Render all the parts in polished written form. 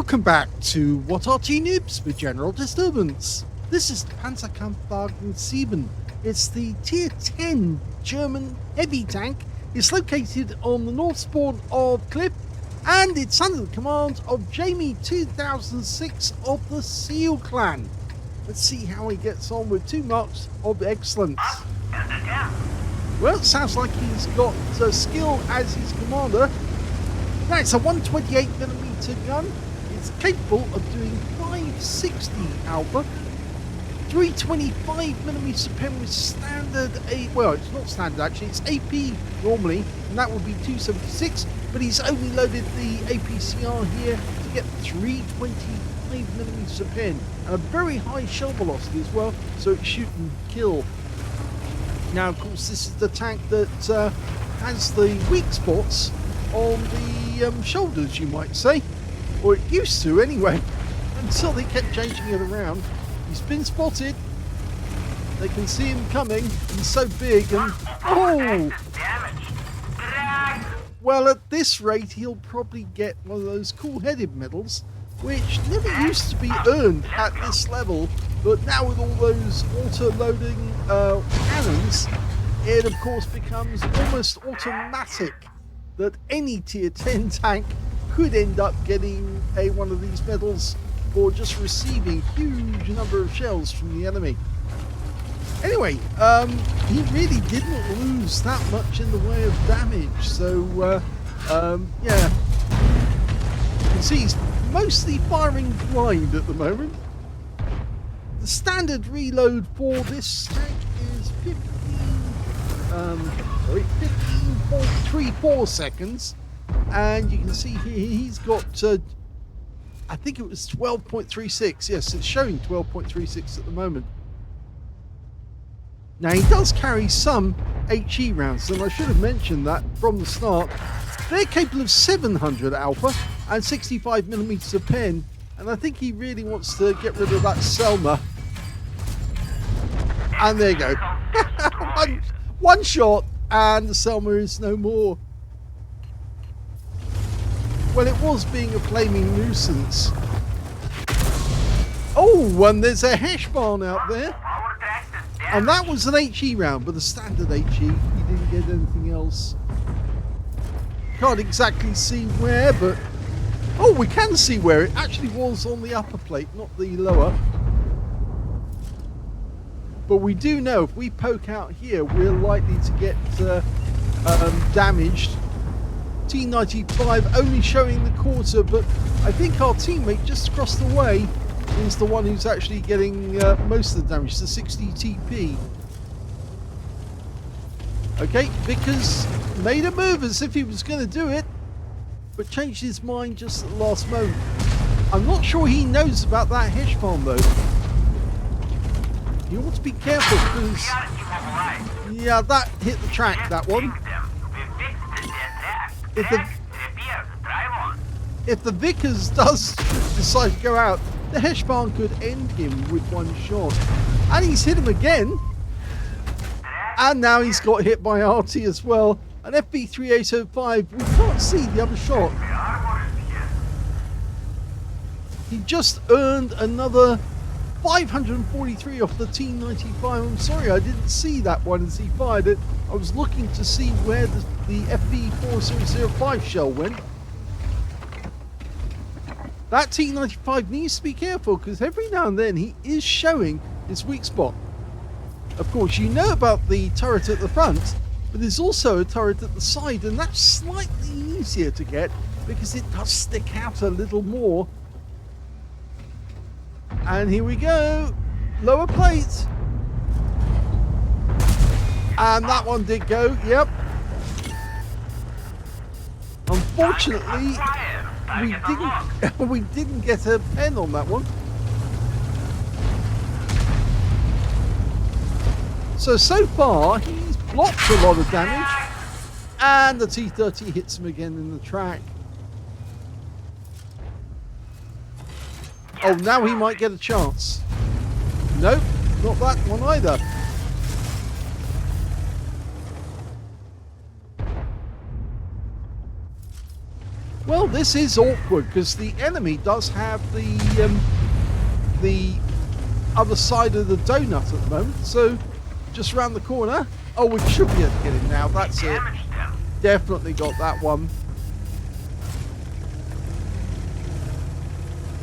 Welcome back to What Are Noobs with General Disturbance. This is the Pz.Kpfw. It's the Tier 10 German heavy tank. It's located on the north spawn of Cliff, and it's under the command of Jamie2006 of the S3AL clan. Let's see how he gets on with 2 marks of excellence. Well, it sounds like he's got skill as his commander. Now, it's a 128mm gun. It's capable of doing 560 alpha, 325mm pen with standard well, it's not standard actually, it's AP normally, and that would be 276, but he's only loaded the APCR here to get 325mm pen and a very high shell velocity as well, so it's shoot and kill. Now, of course, this is the tank that has the weak spots on the shoulders, you might say. Or it used to anyway, until they kept changing it around. He's been spotted. They can see him coming. He's so big and... oh! Well, at this rate, he'll probably get one of those cool-headed medals, which never used to be earned at this level, but now with all those auto-loading cannons, it of course becomes almost automatic that any tier 10 tank could end up getting one of these medals for just receiving huge number of shells from the enemy. Anyway, he really didn't lose that much in the way of damage, so yeah, you can see he's mostly firing blind at the moment. The standard reload for this tank is 15.34 seconds. And you can see here he's got, I think it was 12.36. Yes, it's showing 12.36 at the moment. Now, he does carry some HE rounds, and I should have mentioned that from the start. They're capable of 700 alpha and 65mm of pen, and I think he really wants to get rid of that Selma. And there you go. one shot, and the Selma is no more. Well, it was being a flaming nuisance. Oh, and there's a hash barn out there. And that was an HE round, but a standard HE. He didn't get anything else. Can't exactly see where, but... oh, we can see where. It actually was on the upper plate, not the lower. But we do know if we poke out here, we're likely to get damaged. T95 only showing the quarter, but I think our teammate just across the way is the one who's actually getting most of the damage, the 60 TP. Okay, Vickers made a move as if he was going to do it, but changed his mind just at the last moment. I'm not sure he knows about that hash farm though. You ought to be careful because... yeah, that hit the track, that one. If the Vickers does decide to go out, the hash barn could end him with one shot. And he's hit him again. And now he's got hit by Arty as well. An FB3805, we can't see the other shot. He just earned another 543 off the T95. I'm sorry, I didn't see that one as he fired it. I was looking to see where the FB4005 shell went. That T95 needs to be careful because every now and then he is showing his weak spot. Of course, you know about the turret at the front, but there's also a turret at the side, and that's slightly easier to get because it does stick out a little more. And here we go, lower plate. And that one did go, yep. Unfortunately, we didn't get a pen on that one. So far, he's blocked a lot of damage. And the T30 hits him again in the track. Oh, now he might get a chance. Nope, not that one either. Well, this is awkward because the enemy does have the other side of the donut at the moment. So just around the corner. Oh, we should be able to get him now. That's it. Definitely got that one.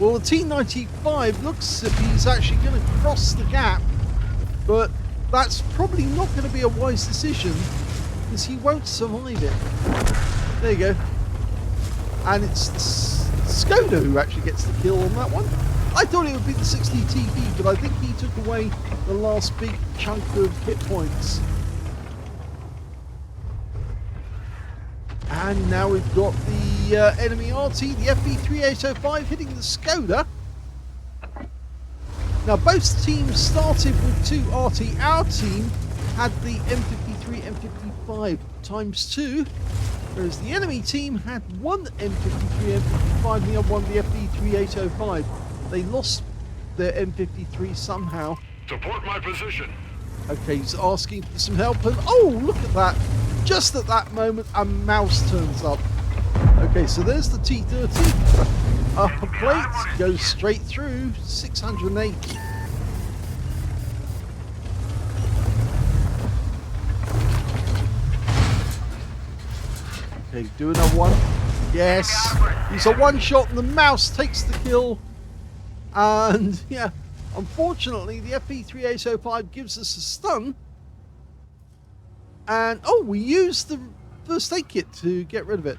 Well, the T95 looks as if he's actually going to cross the gap, but that's probably not going to be a wise decision because he won't survive it. There you go. And it's Skoda who actually gets the kill on that one. I thought it would be the 60 TV, but I think he took away the last big chunk of hit points. And now we've got the enemy Arty, the FV3805 hitting the Skoda. Now both teams started with 2 Arty. Our team had the M53, M55 ×2. Whereas the enemy team had 1 M53, M55 and the other one the FV3805. They lost their M53 somehow. Support my position. Okay, he's asking for some help and oh, look at that. Just at that moment, a mouse turns up. Okay, so there's the T30. Upper plate goes straight through, 608. Okay, do another one. Yes, he's a one shot and the mouse takes the kill. And yeah, unfortunately the FV3805 gives us a stun. And oh, we used the first aid kit to get rid of it.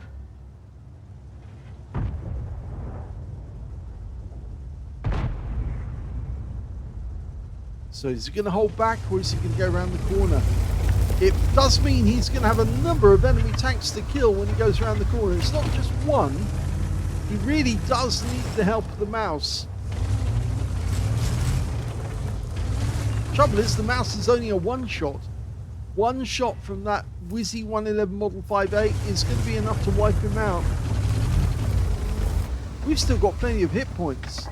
So is he going to hold back or is he going to go around the corner? It does mean he's going to have a number of enemy tanks to kill when he goes around the corner. It's not just one. He really does need the help of the mouse. Trouble is, the mouse is only a one shot. One shot from that Wizzy 111 Model 5A is going to be enough to wipe him out. We've still got plenty of hit points.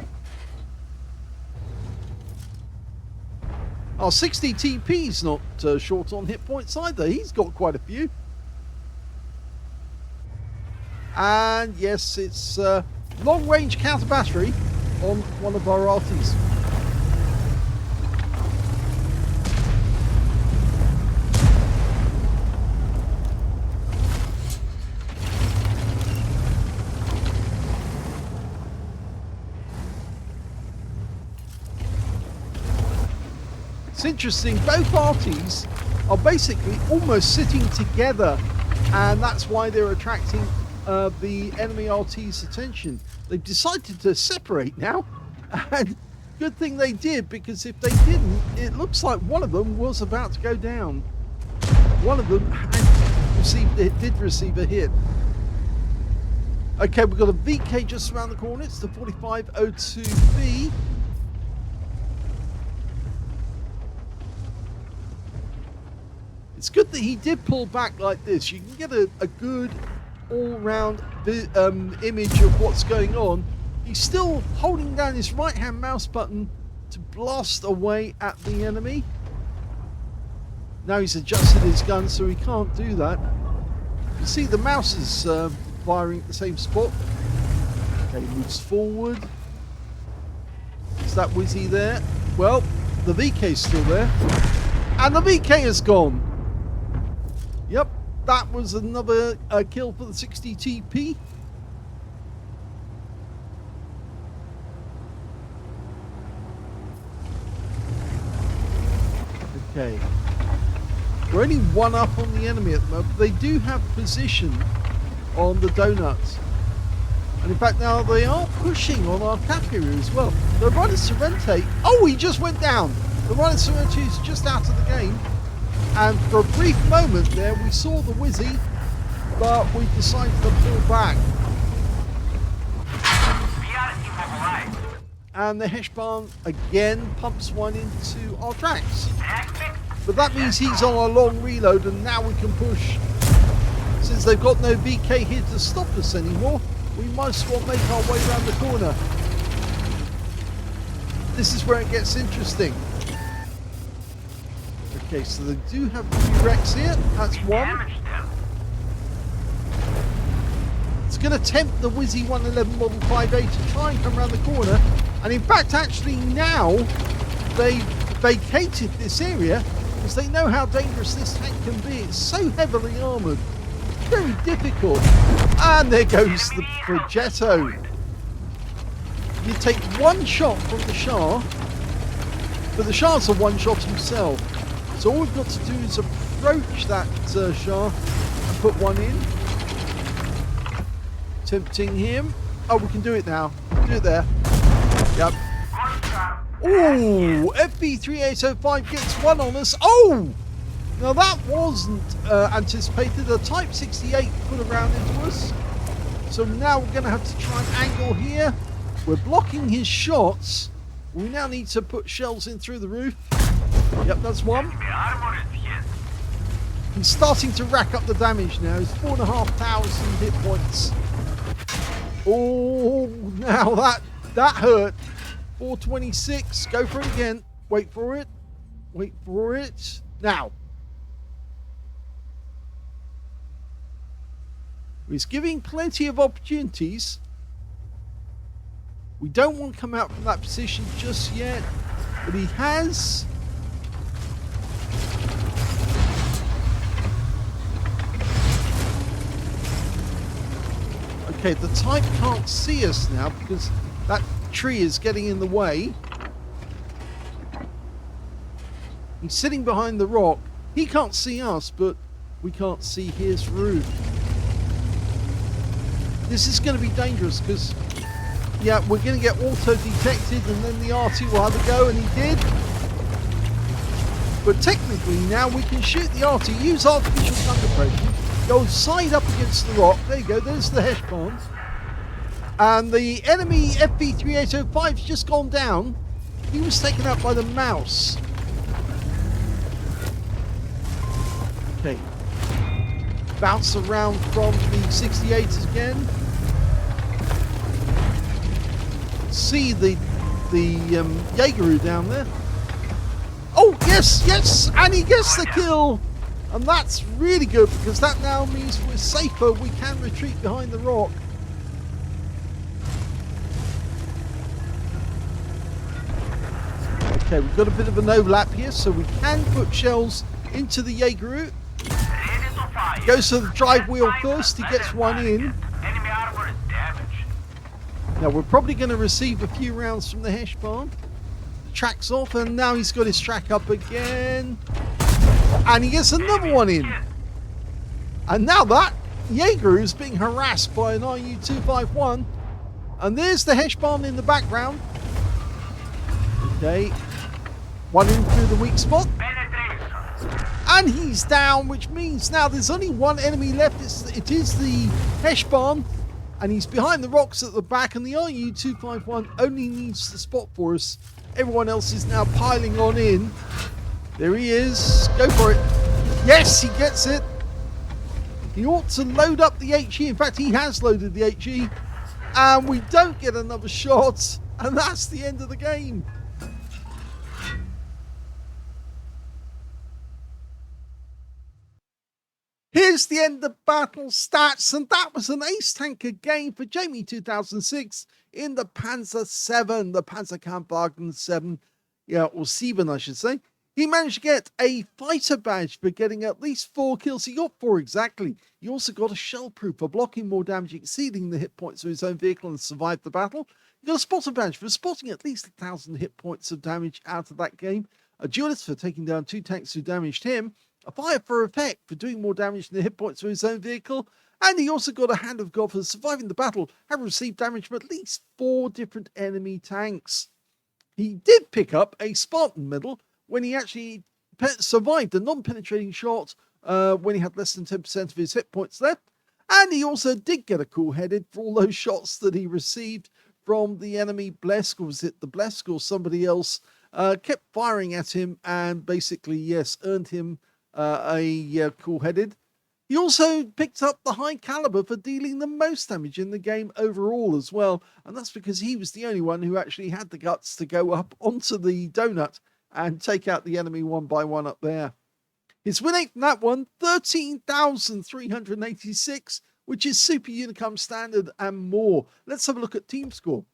Our 60 TP's not short on hit points either. He's got quite a few. And yes, it's long range counter battery on one of our Artys. It's interesting, both Artys are basically almost sitting together, and that's why they're attracting the enemy Arty's attention. They've decided to separate now, and good thing they did, because if they didn't, it looks like one of them was about to go down. One of them did receive a hit. Okay, we've got a VK just around the corner. It's the 4502B. It's good that he did pull back like this. You can get a good all-round image of what's going on. He's still holding down his right-hand mouse button to blast away at the enemy. Now he's adjusted his gun so he can't do that. You can see the mouse is firing at the same spot. Okay, he moves forward. Is that Wizzy there? Well, the VK's still there. And the VK is gone. Yep, that was another kill for the 60 TP. Okay. We're only one up on the enemy at the moment, but they do have position on the donuts. And in fact now they are pushing on our cap area as well. The Rider Sorrente, oh, he just went down. The Rider Sorrente is just out of the game. And for a brief moment there, we saw the Wizzy, but we decided to pull back. And the Heshbarn again pumps one into our tracks. But that means he's on a long reload, and now we can push. Since they've got no VK here to stop us anymore, we might as well make our way around the corner. This is where it gets interesting. Okay, so they do have 3 wrecks here. That's one. It's going to tempt the Wizzy 111 Model 5A to try and come around the corner. And in fact, actually now, they vacated this area because they know how dangerous this tank can be. It's so heavily armoured. Very difficult. And there goes the Progetto. You take one shot from the Shah, but the Shah's a one shot himself. So all we've got to do is approach that Shah and put one in. Tempting him. Oh, we can do it now. Do it there. Yep. Oh, FV3805 gets one on us. Oh! Now that wasn't anticipated. A Type 68 put around into us. So now we're going to have to try and angle here. We're blocking his shots. We now need to put shells in through the roof. Yep, that's one. He's starting to rack up the damage now. He's 4,500 hit points. Oh, now that hurt. 426. Go for it again. Wait for it. Wait for it. Now. He's giving plenty of opportunities. We don't want to come out from that position just yet, but he has. Okay, the Type can't see us now because that tree is getting in the way. He's sitting behind the rock. He can't see us, but we can't see his roof. This is going to be dangerous because, yeah, we're going to get auto-detected and then the Arty will have a go, and he did. But technically now we can shoot the Arty, use artificial thunder pressure, go side up against the rock. There you go, there's the Heshbon. And the enemy FV3805's just gone down. He was taken out by the mouse. Okay. Bounce around from the 68 again. See the Jaegeru down there. Oh, yes, yes, and he gets the kill. And that's really good because that now means we're safer. We can retreat behind the rock. Okay, we've got a bit of an overlap here, so we can put shells into the Jaegeru. Goes to the drive wheel first, he gets one in. Now we're probably going to receive a few rounds from the Heshbon. The track's off, and now he's got his track up again. And he gets another one in. And now that Jaegeru is being harassed by an RU-251. And there's the Heshbon in the background. Okay. One in through the weak spot. And he's down, which means now there's only one enemy left. It is the Heshbon. And he's behind the rocks at the back. And the RU-251 only needs the spot for us. Everyone else is now piling on in. There he is. Go for it. Yes, he gets it. He ought to load up the HE. In fact, he has loaded the HE. And we don't get another shot. And that's the end of the game. Here's the end of battle stats, and that was an ace tanker game for Jamie2006 in the Panzer VII, the Pz.Kpfw 7, yeah, or 7 I should say. He managed to get a fighter badge for getting at least 4 kills. He got 4 exactly. He also got a shell proof for blocking more damage, exceeding the hit points of his own vehicle, and survived the battle. He got a spotter badge for spotting at least 1,000 hit points of damage out of that game. A duelist for taking down 2 tanks who damaged him. A fire for effect for doing more damage than the hit points of his own vehicle. And he also got a hand of God for surviving the battle, having received damage from at least 4 different enemy tanks. He did pick up a Spartan medal when he actually survived a non-penetrating shot when he had less than 10% of his hit points left. And he also did get a cool-headed for all those shots that he received from the enemy Blesk, or was it the Blesk or somebody else, kept firing at him and basically, yes, earned him a cool-headed. He also picked up the high caliber for dealing the most damage in the game overall as well, and that's because he was the only one who actually had the guts to go up onto the donut and take out the enemy one by one up there. His win rate from that one, 13,386, which is Super Unicum Standard and more. Let's have a look at team score.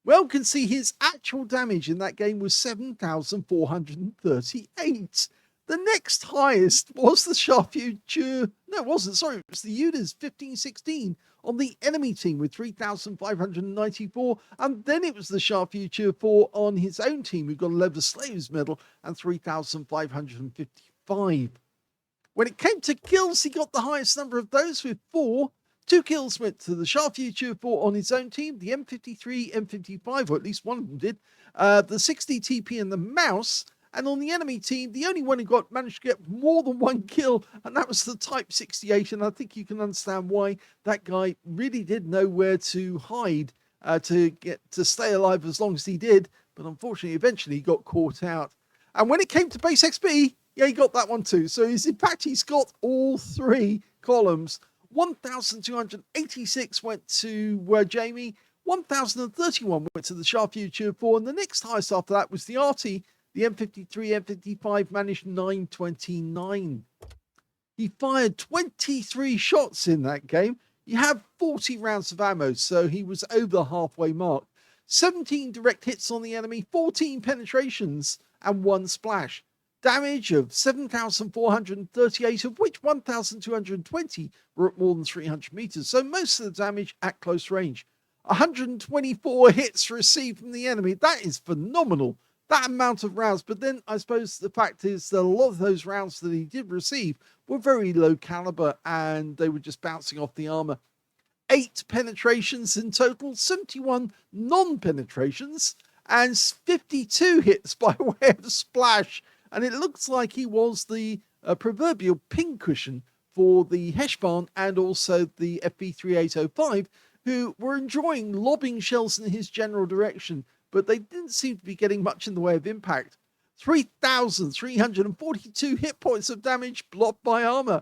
Well, we can see his actual damage in that game was 7,438. The next highest was the Sharpshooter. No, it wasn't. Sorry, it was the UDA's 1516 on the enemy team with 3,594. And then it was the Sharpshooter 4 on his own team, who got a Leather Slaves medal and 3,555. When it came to kills, he got the highest number of those with 4. 2 kills went to the Sharpshooter 4 on his own team, the M53, M55, or at least one of them did, the 60 TP and the mouse. And on the enemy team, the only one who managed to get more than 1 kill, and that was the Type 68. And I think you can understand why that guy really did know where to hide to stay alive as long as he did. But unfortunately, eventually he got caught out. And when it came to base XP, yeah, he got that one too. So in fact, he's got all 3 columns. 1,286 went to Jamie, 1,031 went to the Sharpshooter 4, and the next highest after that was the Arty. The M53, M55 managed 929. He fired 23 shots in that game. You have 40 rounds of ammo, so he was over the halfway mark. 17 direct hits on the enemy, 14 penetrations, and 1 splash. Damage of 7,438, of which 1,220 were at more than 300 meters, so most of the damage at close range. 124 hits received from the enemy. That is phenomenal, that amount of rounds. But then I suppose the fact is that a lot of those rounds that he did receive were very low caliber and they were just bouncing off the armor. 8 penetrations in total, 71 non-penetrations, and 52 hits by way of splash. And it looks like he was the proverbial pincushion for the Heshbon and also the FB3805, who were enjoying lobbing shells in his general direction, but they didn't seem to be getting much in the way of impact. 3,342 hit points of damage blocked by armor.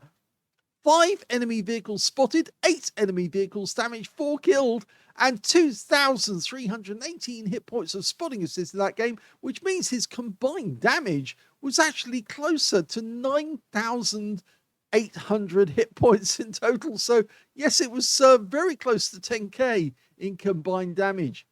5 enemy vehicles spotted, 8 enemy vehicles damaged, 4 killed, and 2,318 hit points of spotting assist in that game, which means his combined damage was actually closer to 9,800 hit points in total. So yes, it was very close to 10k in combined damage.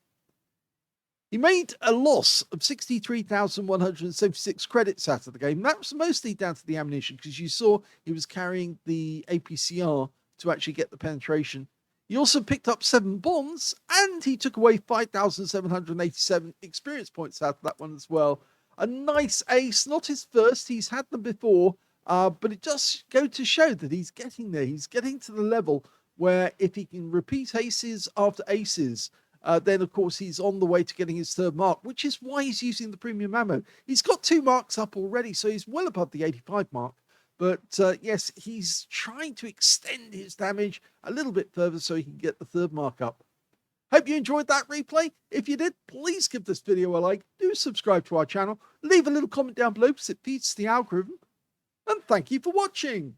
He made a loss of 63,176 credits out of the game. That was mostly down to the ammunition, because you saw he was carrying the APCR to actually get the penetration. He also picked up 7 bombs, and he took away 5,787 experience points out of that one as well. A nice ace, not his first, he's had them before, but it does go to show that he's getting there. He's getting to the level where if he can repeat aces after aces, then of course he's on the way to getting his 3rd mark, which is why he's using the premium ammo. He's got 2 marks up already, so he's well above the 85 mark. But yes, he's trying to extend his damage a little bit further so he can get the 3rd mark up. Hope you enjoyed that replay. If you did, please give this video a like. Do subscribe to our channel. Leave a little comment down below because it feeds the algorithm. And thank you for watching.